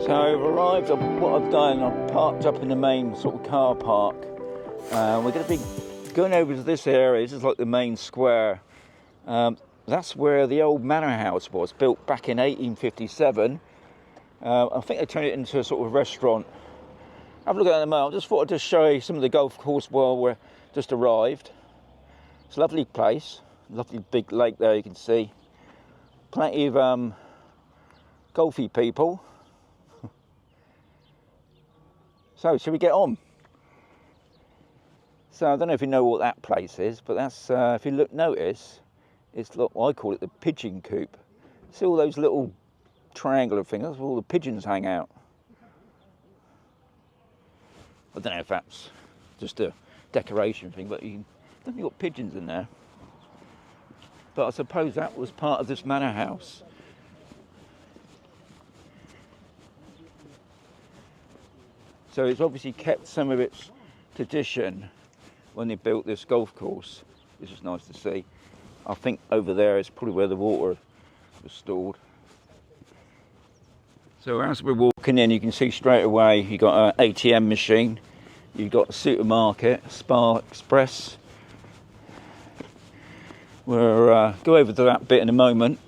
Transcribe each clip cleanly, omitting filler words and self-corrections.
So I've arrived, what I've done, I've parked up in the main sort of car park. We're going to be going over to this area. This is like the main square. That's where the old Manor House was, built back in 1857. I think they turned it into a sort of restaurant. Have a look at that in a moment. I just thought I'd just show you some of the golf course while we're just arrived. It's a lovely place, lovely big lake there you can see. Plenty of golfy people. So, shall we get on? So, I don't know if you know what that place is, but that's, if you notice, it's, look, I call it the pigeon coop. See all those little triangular things, that's where all the pigeons hang out. I don't know if that's just a decoration thing, but you've got pigeons in there. But I suppose that was part of this manor house. So it's obviously kept some of its tradition when they built this golf course, which is nice to see. I think over there is probably where the water was stored. So as we're walking in, you can see straight away you've got an ATM machine, you've got a supermarket, Spar Express. We'll go over to that bit in a moment.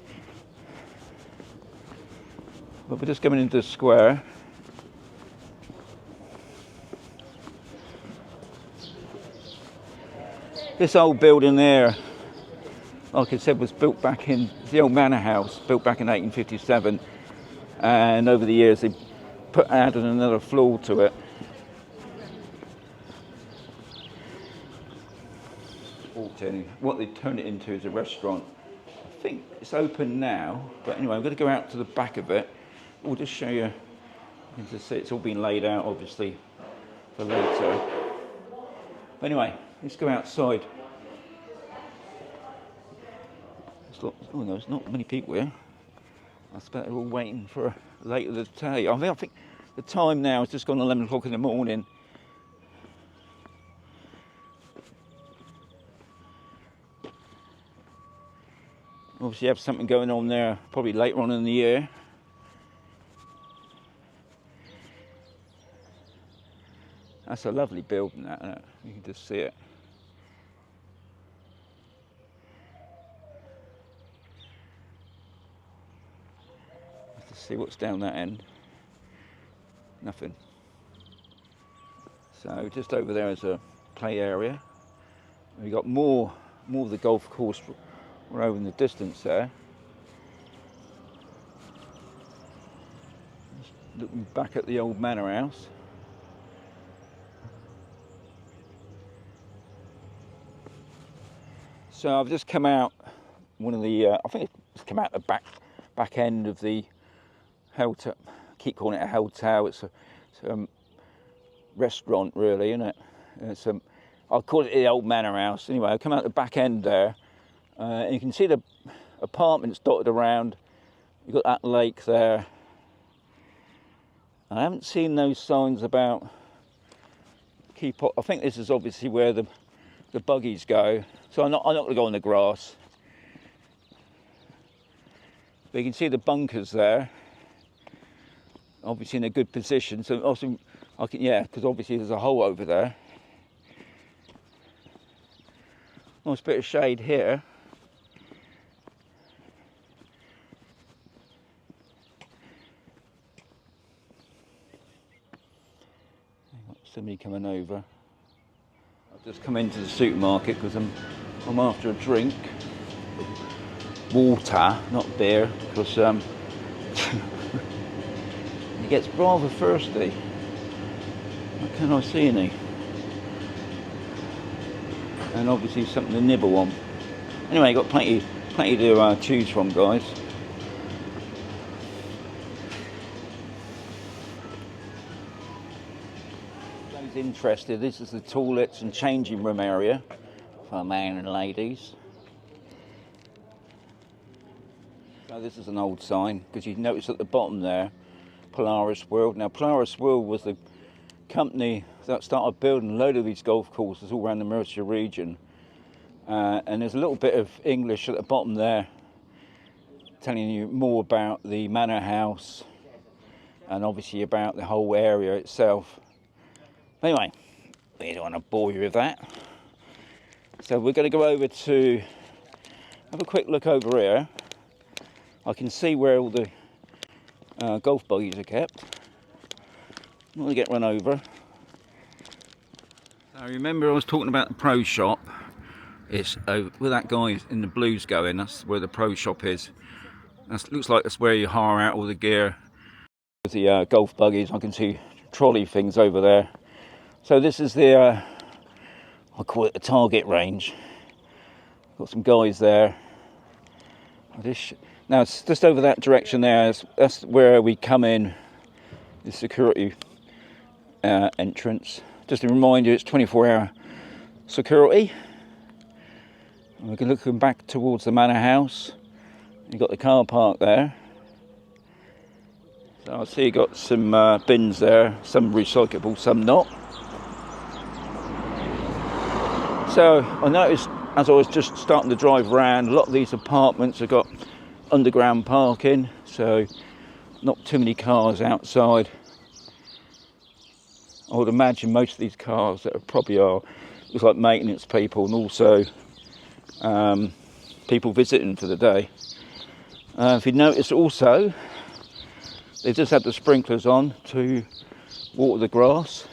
But we're just coming into the square. This old building there, like I said, was built back in, the old manor house, built back in 1857. And over the years they added another floor to it. What they turned it into is a restaurant. I think it's open now, but anyway, I'm going to go out to the back of it. We'll just show you, you can just see it's all been laid out obviously for later. But anyway, let's go outside. Oh no, there's not many people here. I expect they're all waiting for later the day. I think the time now has just gone 11 o'clock in the morning. Obviously you have something going on there probably later on in the year. That's a lovely building, that, isn't it? You can just see it. Let's see what's down that end. Nothing. So just over there is a play area. We've got more of the golf course. We're over in the distance there. Just looking back at the old manor house. So I've just come out one of the, I think it's come out the back end of the hotel. I keep calling it a hotel. It's a restaurant, really, isn't it? It's I'll call it the old manor house. Anyway, I come out the back end there, and you can see the apartments dotted around. You've got that lake there. I haven't seen those signs about I think this is obviously where the buggies go. So I'm not going to go on the grass. But you can see the bunkers there. Obviously in a good position. So also, because obviously there's a hole over there. Nice bit of shade here. Somebody coming over. I've just come into the supermarket because I'm after a drink. Water, not beer, because he gets rather thirsty. What can I see any? And obviously something to nibble on. Anyway, got plenty to choose from, guys. Those interested, this is the toilets and changing room area for men and ladies. So this is an old sign, because you notice at the bottom there, Polaris World. Now Polaris World was the company that started building a load of these golf courses all around the Murcia region. And there's a little bit of English at the bottom there, telling you more about the manor house and obviously about the whole area itself. Anyway, we don't want to bore you with that. So we're going to go over to have a quick look over here. I can see where all the golf buggies are kept. I'm going to get run over. I remember I was talking about the pro shop. It's over where that guy in the blue's going. That's where the pro shop is. That looks like that's where you hire out all the gear. With the golf buggies, I can see trolley things over there. So this is the, I call it the target range. Got some guys there. Now it's just over that direction there. That's where we come in. The security entrance. Just to remind you, it's 24-hour security. We can look back towards the Manor House. You've got the car park there. So I see you got some bins there, some recyclable, some not. So I noticed as I was just starting to drive around, a lot of these apartments have got underground parking, so not too many cars outside. I would imagine most of these cars that probably are, looks like maintenance people and also people visiting for the day. If you notice also, they just had the sprinklers on to water the grass.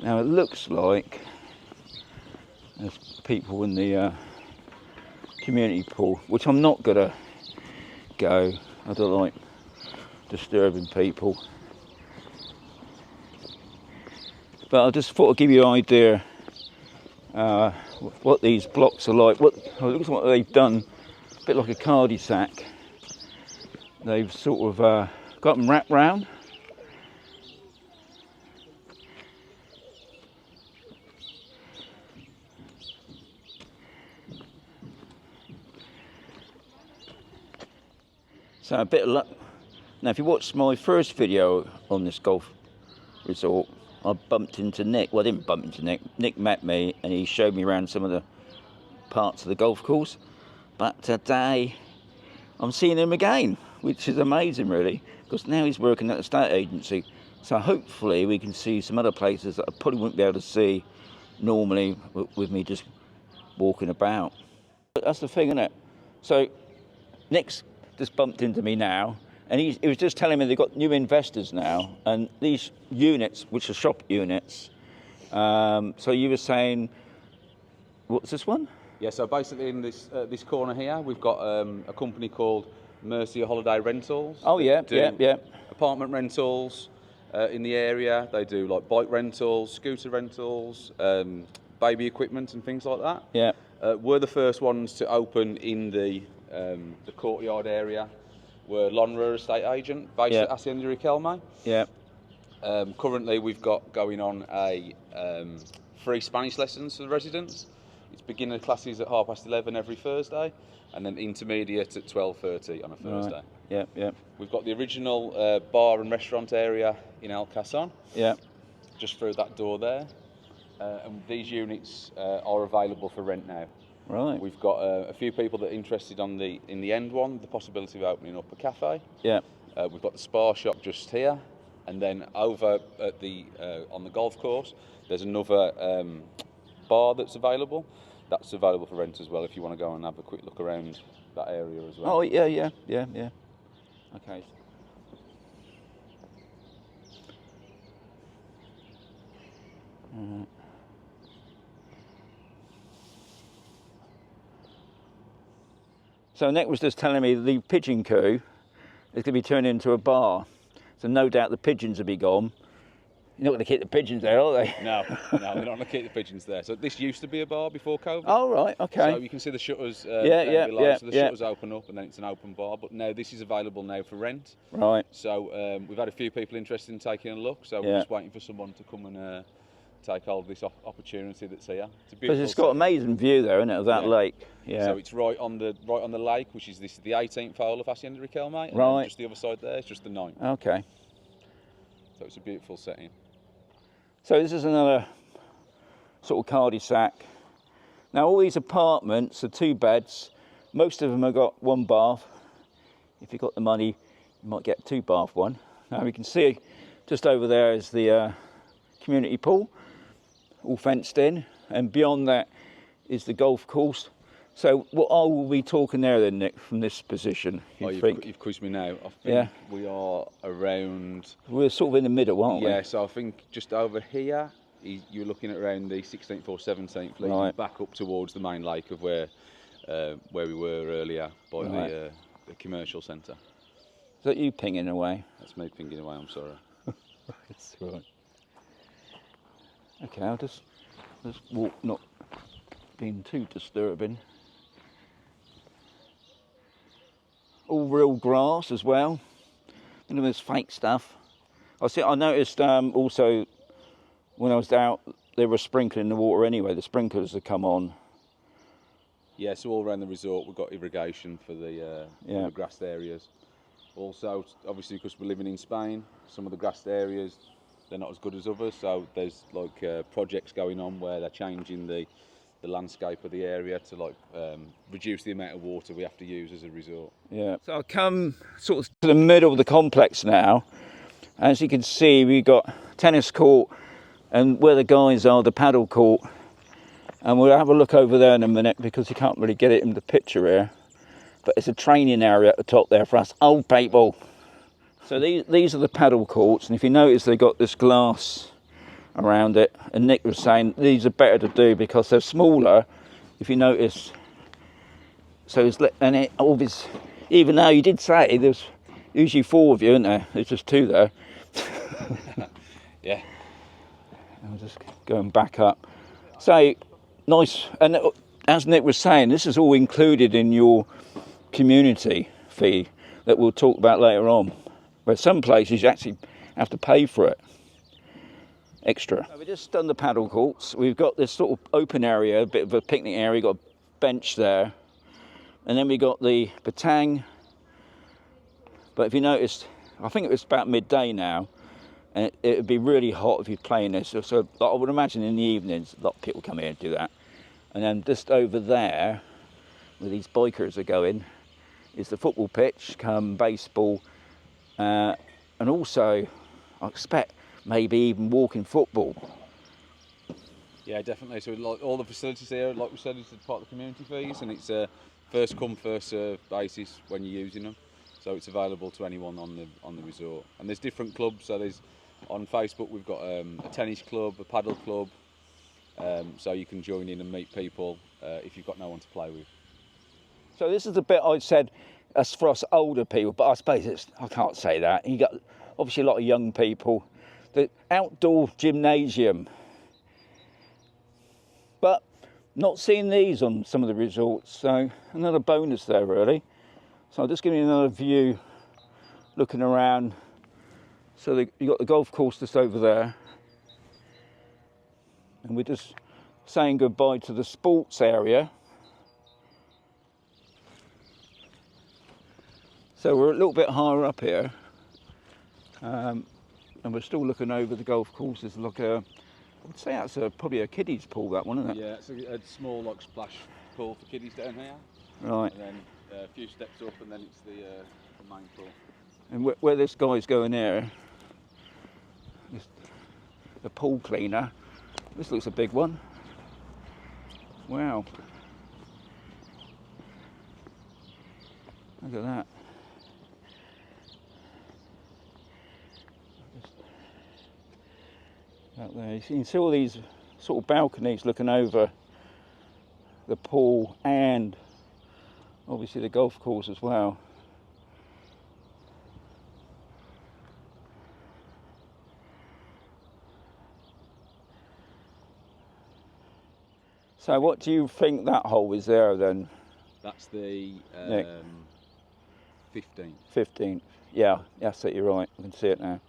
Now it looks like there's people in the community pool, which I'm not gonna go. I don't like disturbing people. But I just thought I'd give you an idea what these blocks are like. It looks like they've done a bit like a cul-de-sac. They've sort of got them wrapped round. So a bit of luck. Now if you watched my first video on this golf resort, I bumped into Nick. Well, I didn't bump into Nick. Nick met me and he showed me around some of the parts of the golf course. But today I'm seeing him again, which is amazing really, because now he's working at an estate agency. So hopefully we can see some other places that I probably wouldn't be able to see normally with me just walking about. But that's the thing, isn't it? So Nick's just bumped into me now, and he was just telling me they've got new investors now, and these units, which are shop units, so you were saying, what's this one? Yeah, so basically in this corner here, we've got a company called Murcia Holiday Rentals. Oh yeah, yeah. Apartment rentals in the area. They do like bike rentals, scooter rentals, baby equipment and things like that. Yeah. We're the first ones to open in the courtyard area. We're Lonrah estate agent based at Hacienda del Riquelme. Yeah. Currently we've got going on a free Spanish lessons for the residents. It's beginner classes at 11:30 every Thursday, and then intermediate at 12:30 on a Thursday. Right. Yeah, yeah. We've got the original bar and restaurant area in El Cason. Yeah. Just through that door there. And these units are available for rent now. Right. We've got a few people that are interested in the end one, the possibility of opening up a cafe. Yeah. We've got the Spar shop just here, and then over at on the golf course, there's another bar that's available. That's available for rent as well if you want to go and have a quick look around that area as well. Oh yeah. Okay. So Nick was just telling me the pigeon coop is going to be turned into a bar. So no doubt the pigeons will be gone. You're not going to keep the pigeons there, are they? No, we're not going to keep the pigeons there. So this used to be a bar before COVID. Oh, right, okay. So you can see the shutters below. So the shutters open up and then it's an open bar. But now this is available now for rent. Right. So we've had a few people interested in taking a look. So we're just waiting for someone to come and take hold of this opportunity that's here. It's a beautiful. Because it's got amazing view there, isn't it, of that lake? Yeah. So it's right on the lake, which is the 18th hole of Hacienda del Riquelme. And right. Just the other side there, it's just the 9th. Okay. So it's a beautiful setting. So this is another sort of cul-de-sac. Now all these apartments are 2 beds, Most of them have got one bath. If you've got the money, you might get a 2-bath one. Now we can see just over there is the community pool, all fenced in, and beyond that is the golf course. So what are we talking there then, Nick, from this position? You've quizzed me now. I think we are around... We're sort of in the middle, aren't we? Yeah, so I think just over here, you're looking at around the 16th or 17th, leading back up towards the main lake of where we were earlier by the commercial centre. Is that you pinging away? That's me pinging away, I'm sorry. That's right. Okay, I'll just walk, not being too disturbing. All real grass as well. None of this fake stuff. I noticed also when I was out, they were sprinkling the water anyway. The sprinklers had come on. Yeah, so all around the resort we've got irrigation for the grassed areas. Also, obviously, because we're living in Spain, some of the grassed areas, they're not as good as others. So there's like projects going on where they're changing the landscape of the area to reduce the amount of water we have to use as a resort. Yeah. So I'll come sort of to the middle of the complex now. As you can see, we've got tennis court, and where the guys are, the paddle court. And we'll have a look over there in a minute because you can't really get it in the picture here. But it's a training area at the top there for us old people. So these are the paddle courts, and if you notice they've got this glass around it, and Nick was saying these are better to do because they're smaller, if you notice. So it always, even though you did say there's usually 4 of you, isn't there? There's just 2 there. Yeah. I'm just going back up. So nice, and as Nick was saying, this is all included in your community fee that we'll talk about later on. Where some places you actually have to pay for it extra. So we've just done the paddle courts. We've got this sort of open area, a bit of a picnic area. Got a bench there, and then we got the batang. But if you noticed, I think it was about midday now, and it would be really hot if you're playing this. So I would imagine in the evenings, a lot of people come here and do that. And then just over there, where these bikers are going, is the football pitch, come baseball, and also I expect maybe even walking football. Yeah, definitely. So like all the facilities here, like we said, is part of the community fees, and it's a first come first serve basis when you're using them. So it's available to anyone on the resort. And there's different clubs. So there's on Facebook we've got a tennis club, a paddle club. So you can join in and meet people if you've got no one to play with. So this is the bit I said as for us older people, but I suppose I can't say that. You got obviously a lot of young people. The outdoor gymnasium, but not seeing these on some of the resorts. So another bonus there really. So I'll just give you another view, looking around. So you've got the golf course just over there, and we're just saying goodbye to the sports area. So we're a little bit higher up here, and we're still looking over the golf courses. Like I would say that's probably a kiddies pool, that one, isn't it? Yeah, it's a small splash pool for kiddies down here. Right. And then a few steps up, and then it's the main pool. And where this guy's going here, the pool cleaner. This looks a big one. Wow. Look at that. Out there, you can see all these sort of balconies looking over the pool and obviously the golf course as well. So what do you think that hole is there then? That's the 15th. 15th, yeah, that's it, you're right, I can see it now.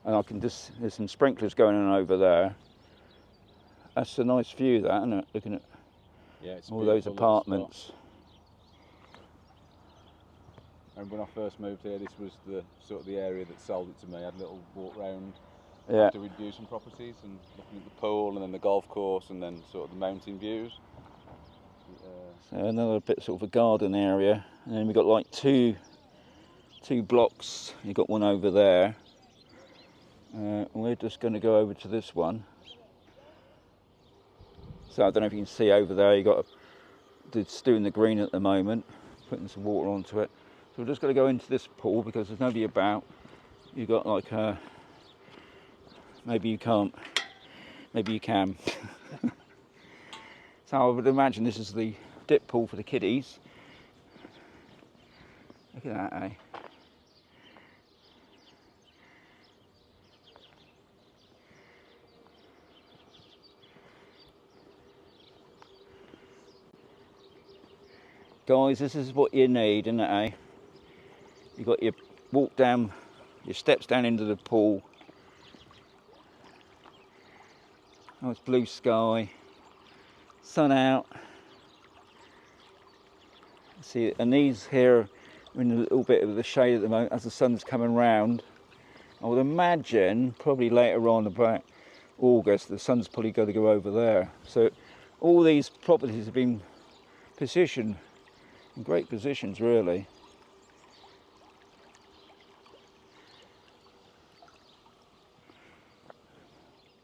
And I can just, there's some sprinklers going on over there. That's a nice view, that, isn't it? Looking at all those apartments. And when I first moved here, this was the sort of the area that sold it to me. I had a little walk round after we'd viewed some properties and looking at the pool and then the golf course and then sort of the mountain views. Yeah. So another bit sort of a garden area, and then we've got like two blocks. You've got one over there. We're just going to go over to this one. So I don't know if you can see over there, you've got the stew in the green at the moment, putting some water onto it. So we're just going to go into this pool because there's nobody about. You've got like maybe you can't, maybe you can. So I would imagine this is the dip pool for the kiddies. Look at that, eh? Guys, this is what you need, isn't it, eh? You've got your walk down, your steps down into the pool. Nice blue sky, sun out. See, and these here are in a little bit of the shade at the moment as the sun's coming round. I would imagine probably later on, about August, the sun's probably going to go over there. So all these properties have been positioned in great positions, really.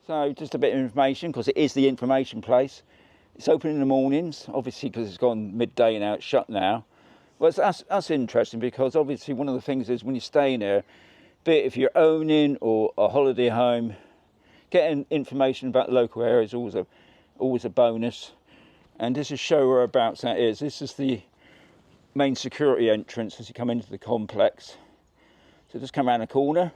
So just a bit of information, because it is the information place. It's open in the mornings, obviously because it's gone midday now, it's shut now. Well, that's interesting, because obviously one of the things is when you're staying there, be it if you're owning or a holiday home, getting information about the local area is always a bonus. And just to show whereabouts that is, this is the main security entrance as you come into the complex. So just come around the corner.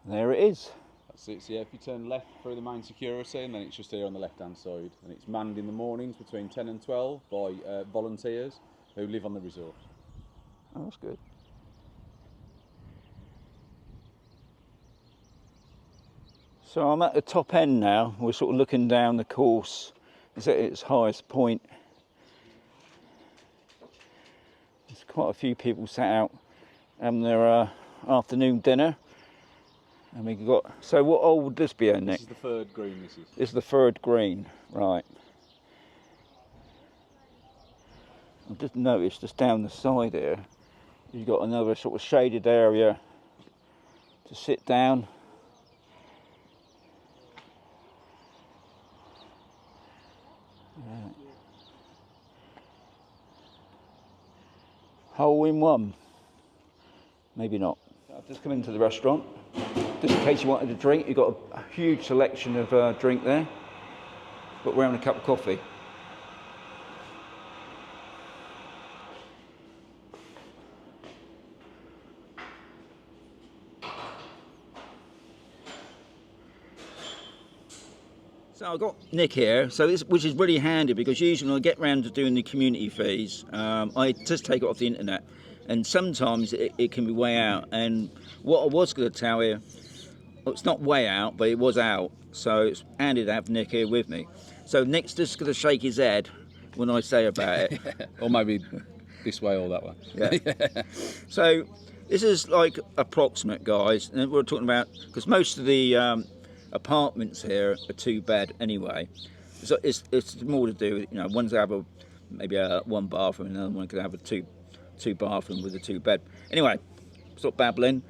There it is. That's it. So yeah, if you turn left through the main security, and then it's just here on the left-hand side, and it's manned in the mornings between 10 and 12 by volunteers who live on the resort. Oh, that's good. So I'm at the top end now. We're sort of looking down the course. It's at its highest point. There's quite a few people sat out having their afternoon dinner. And we got. So what hole would this be in, Nick? This is the third green. This is the third green, right? I've just noticed just down the side here, you've got another sort of shaded area to sit down. Hole in one. Maybe not. I've just come into the restaurant. Just in case you wanted a drink, you've got a huge selection of drink there. But we're having a cup of coffee. So I've got Nick here, which is really handy, because usually when I get round to doing the community fees, I just take it off the internet, and sometimes it can be way out. And what I was going to tell you, well, it's not way out, but it was out, so it's handy to have Nick here with me. So Nick's just going to shake his head when I say about it. Or maybe this way or that way. Yeah. So this is like approximate, guys, and we're talking about, because most of the apartments here are 2-bed anyway. So it's more to do with, one's have maybe a 1 bathroom, and another one could have a two bathroom with a 2-bed. Anyway, stop babbling.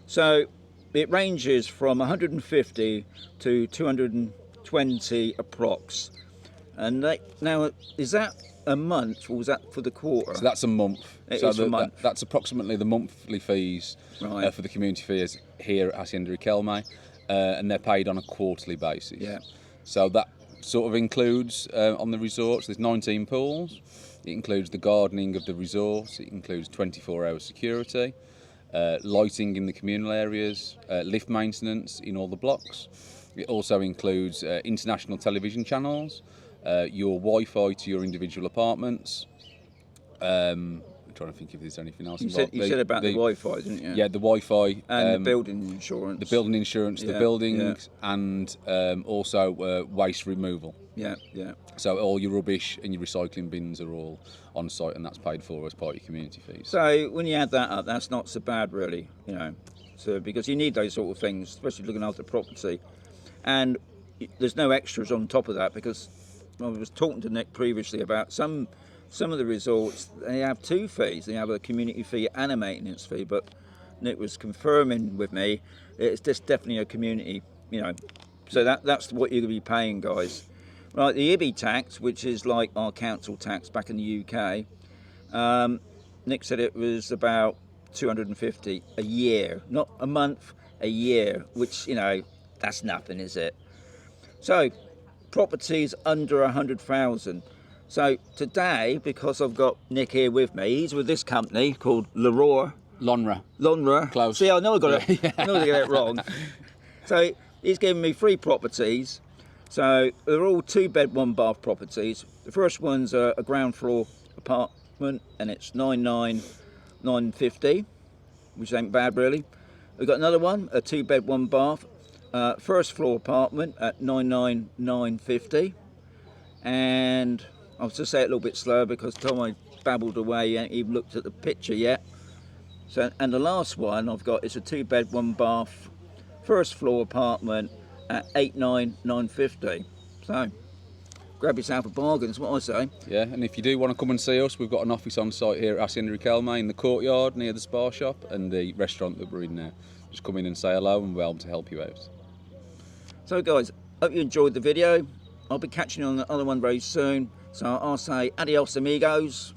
So it ranges from 150 to 220 approx. And now, is that a month, or was that for the quarter? So that's a month. It is a month. That's approximately the monthly fees for the community fees here at Hacienda del Riquelme, and they're paid on a quarterly basis. Yeah. So that sort of includes on the resorts, there's 19 pools. It includes the gardening of the resort. It includes 24-hour security, lighting in the communal areas, lift maintenance in all the blocks. It also includes international television channels, your Wi-Fi to your individual apartments. I'm trying to think if there's anything else involved. You said about the Wi-Fi, didn't you? Yeah, the Wi-Fi. And the building insurance. The building insurance, the buildings, and also waste removal. Yeah, yeah. So all your rubbish and your recycling bins are all on site, and that's paid for as part of your community fees. So when you add that up, that's not so bad, really, So because you need those sort of things, especially looking after property, and there's no extras on top of that, because I was talking to Nick previously about some of the resorts, they have two fees. They have a community fee and a maintenance fee, but Nick was confirming with me it's just definitely a community, you know. So that's what you're going to be paying, guys. Right, the IBI tax, which is like our council tax back in the UK, Nick said it was about 250 a year, not a month, a year, which, you know, that's nothing, is it? So properties under 100,000. So today, because I've got Nick here with me, he's with this company called Lonrah. Close. See, I know I got it. I know I get it wrong. So he's giving me 3 properties. So they're all 2-bed, 1-bath properties. The first one's a ground floor apartment, and it's 99,950, which ain't bad really. We've got another one, a 2-bed, 1-bath, first floor apartment at 99,950, and I'll just say it a little bit slower because Tom, I babbled away, you ain't even looked at the picture yet. So, and the last one I've got is a 2-bed, 1-bath, first floor apartment at 89,950. So, grab yourself a bargain, is what I say. Yeah, and if you do want to come and see us, we've got an office on site here at Hacienda del Riquelme in the courtyard near the Spar shop and the restaurant that we're in now. Just come in and say hello and we'll be able to help you out. So guys, hope you enjoyed the video. I'll be catching you on the other one very soon. So I'll say adios amigos.